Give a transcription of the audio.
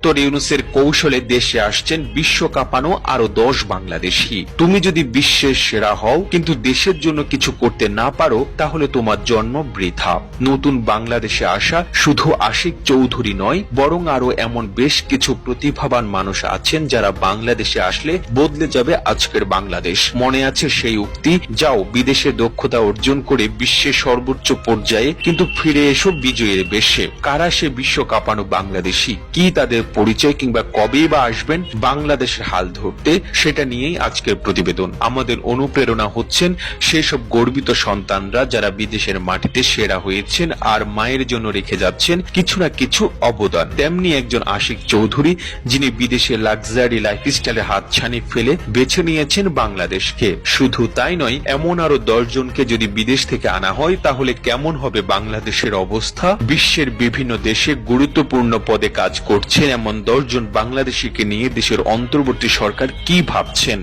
Doctor ইউনূসের কৌশলে দেশে আসছেন বিশ্ব কাঁপানো আরো 10 বাংলাদেশি। তুমি যদি বিশ্বের সেরা হও কিন্তু দেশের জন্য কিছু করতে না পারো তাহলে তোমার জন্ম বৃথা। নতুন বাংলাদেশে আসা শুধু আশিক চৌধুরী নয়, বরং আরো এমন বেশ কিছু প্রতিভাবান মানুষ আছেন যারা বাংলাদেশে আসলে বদলে যাবে আজকের বাংলাদেশ। মনে আছে সেই উক্তি, যাও বিদেশে দক্ষতা অর্জন করে বিশ্বের সর্বোচ্চ পর্যায়ে কিন্তু ফিরে এসো বিজয়ের বেশে। কারা সে বিশ্ব কাঁপানো বাংলাদেশি, কি তাদের পরিচয়, কিংবা কবেই বা আসবেন বাংলাদেশের হাল ধরতে, সেটা নিয়েই আজকের প্রতিবেদন। আমাদের অনুপ্রেরণা হচ্ছেন সেসব গর্বিত সন্তানরা যারা বিদেশের মাটিতে সেরা হয়েছেন আর মায়ের জন্য রেখে যাচ্ছেন কিছু না কিছু অবদান। তেমনি একজন আশিক চৌধুরী, যিনি বিদেশে লাক্সারি লাইফস্টাইলে হাতছানি ফেলে বেছে নিয়েছেন বাংলাদেশকে। শুধু তাই নয়, এমন আরো 10 জনকে যদি বিদেশ থেকে আনা হয় তাহলে কেমন হবে বাংলাদেশের অবস্থা। বিশ্বের বিভিন্ন দেশে গুরুত্বপূর্ণ পদে কাজ করছেন এমন 10 জন বাংলাদেশিকে নিয়ে দেশের অন্তর্বর্তী সরকার কি ভাবছেন।